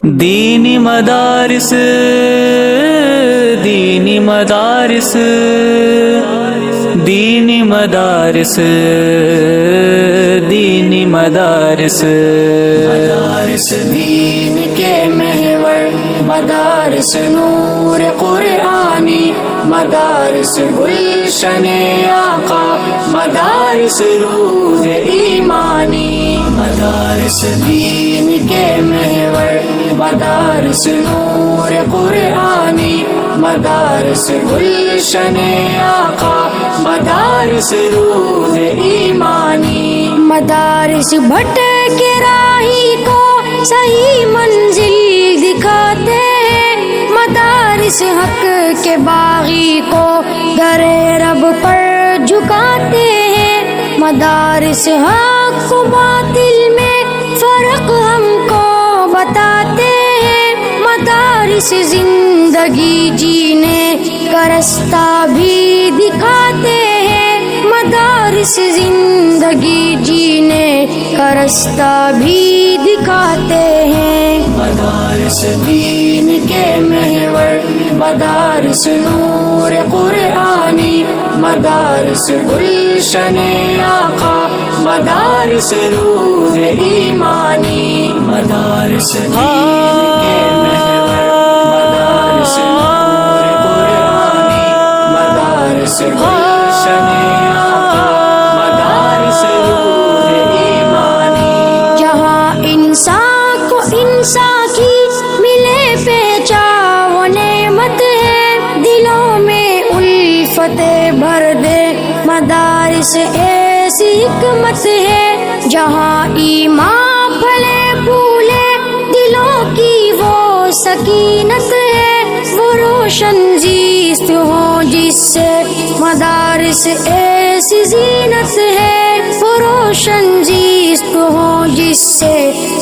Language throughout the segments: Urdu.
دینی مدارس دینی مدارس دینی مدارس دینی مدارس مدارس دین کے محور، مدارس نور قرآنی، مدارس گلشن آقا، مدارس روح ایمانی. مدارس دین کے محور، مدارس نور قرآنی، مدارس گلشن آقا، مدارس روح ایمانی. مدارس بھٹک راہی کو صحیح منزل دکھاتے ہیں، مدارس حق کے باغی کو در رب پر جھکاتے ہیں. مدارس حق و باطل میں فرق ہم کو بتاتے ہیں، مدارس زندگی جینے کا رستہ بھی دکھاتے ہیں، مدارس زندگی جینے کا رستہ بھی دکھاتے ہیں. مدارس دین کے محور، مدارس نور قرآنی، مدارس گلشن آقا، مدارس روح ایمانی. مدارس دین کے محور، مدارس نور قرآنی، مدارس گلشن آقا، مدارس روح ایمانی. جہاں انسان کو انسان کی ملے پہچان و نعمت ہے، دلوں میں الفت بھر دے مدارس ایسی حکمت ہے. جہاں ایمان پھلے پھولے دلوں کی وہ سکینت ہے، وہ روشن زیست ہو جس سے مدارس ایسی زینت ہے، وہ روشن زیست ہو جس سے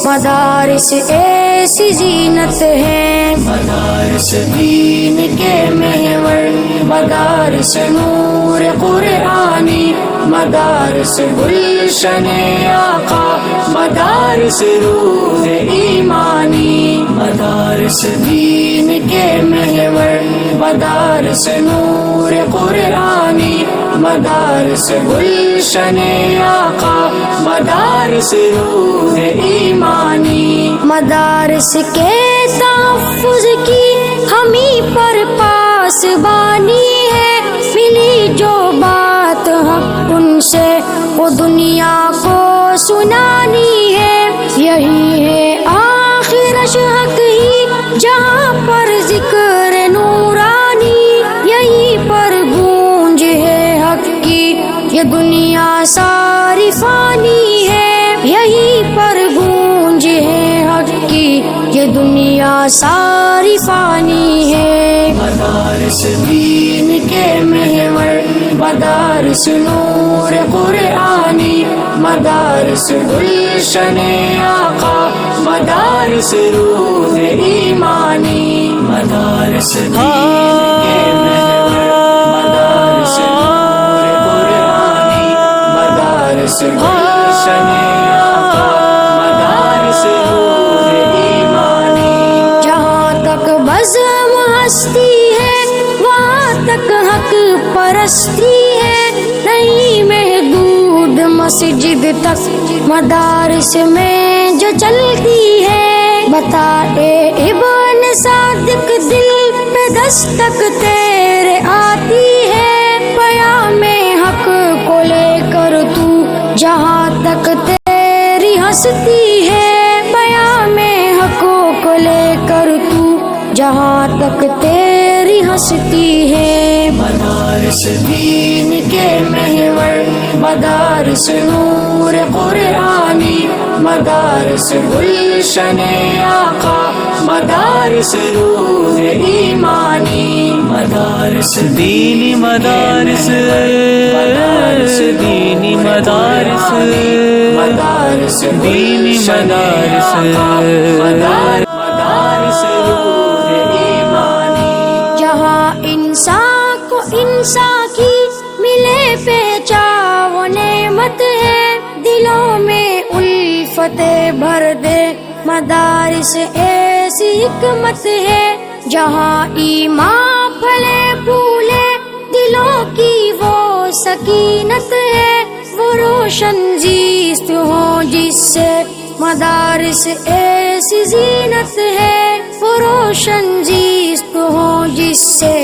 مدارس ایسی زینت ہے. مدارس دین کے محور، مدارس نور قرآنی، مدارس گلشن آقا، مدارس روح ایمانی. مدارس دین کے محور، مدارس نور قرآنی، مدارس گلشن آقا، مدارس روح ایمانی. مدارس کے تحفظ کی ہمیں پر پاسبانی ہے، ملی جو بات حق ان سے وہ دنیا کو سنانی ہے. یہی ہے آخرش حق ہی جہاں پر ذکر نورانی، یہی پر گونج ہے حق کی یہ دنیا ساری فانی ہے، یہی پر گونج ہے حق کی یہ دنیا ساری فانی ہے. مدارس دین کے محور، مدارس نور قرآنی، مدارس گلشن آقا، مدارس روح ایمانی. مدارس دین کے محور، مدارس نور قرآنی، مدارس گلشن آقا، مدارس روح ایمانی. جہاں تک بزم ہستی ہے وہاں تک حق پرستی ہے، نہیں محدود مسجد تک مدارس میں جو چلتی ہے. بتا اے ابن صادق دل پہ دستک تیرے آتی ہے، پیام حق کو لے کر تو جہاں تک تیری ہستی ہے، پیام حق کو لے کر تو جہاں تک تیری ہستی ہے. مدارس دین کے محور، مدارس نور قرآنی، مدارس گلشن آقا، مدارس روح ایمانی. مدارس دینی مدارس دینی مدارس مدارس دینی مدارس مدارس روح ایمانی. جہاں انسان کو انسان کی ملے پہچان و نعمت ہے، دلوں میں الفت بھر دے مدارس ایسی حکمت ہے، جہاں ایمان پھلے پھولے دلوں کی وہ سکینت ہے، وہ روشن زیست ہو جس سے مدارس ایسی زینت ہے، وہ روشن زیست ہو جس سے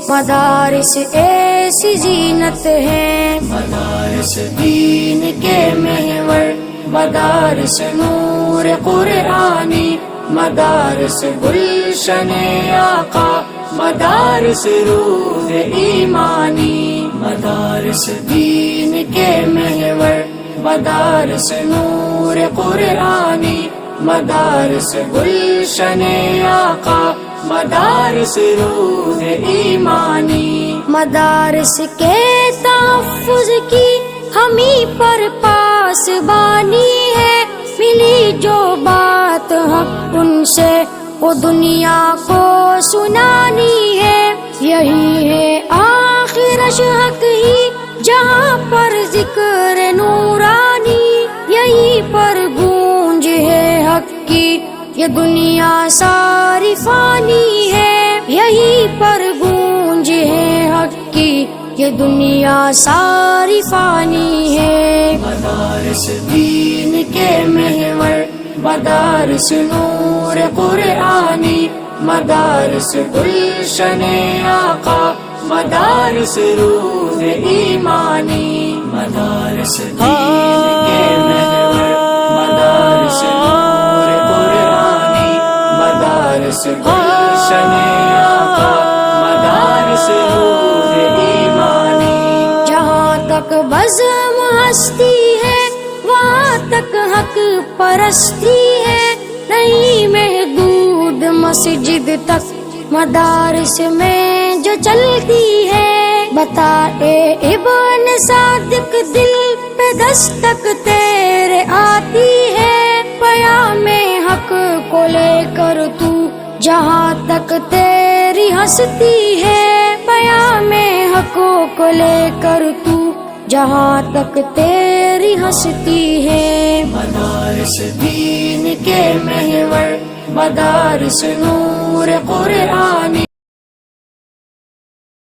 مدارس ایسی زینت ہے۔ مدارس دین کے محور، مدارس نور قرآنی، مدارس گلشن آقا، مدارس روح ایمانی، مدارس دین کے محور، مدارس نور قرآنی، مدارس گلشن آقا، مدارس روح ایمانی۔ مدارس کے تحفظ کی ہمیں پر پاسبانی ہے، ملی جو بات حق ان سے وہ دنیا کو سنانی ہے، یہی ہے آخرش حق ہی جہاں پر ذکر نورانی، یہی پر گونج ہے حق کی یہ دنیا ساری فانی ہے، یہی پر گونج ہے حق کی یہ دنیا ساری فانی ہے۔ مدارس دین کے محور، مدارس نور قرآنی، مدارس گلشن آقا، مدارس روح ایمانی، مدارس دین کے محور، مدارس نور قرآنی، مدارس گلشن آقا، مدارس روح ایمانی۔ جہاں تک بزم ہستی ہے وہاں تک حق پرستی ہے، نہیں محدود مسجد تک مدارس میں جو چلتی ہے، بتائے ابن صادق دل پہ دستک تیرے آتی ہے، پیام حق کو لے کر تو جہاں تک تیری ہستی ہے، پیام حق کو لے کر تو جہاں تک تیری ہستی ہے۔ مدارس دین کے محور، مدارس نور قرآنی،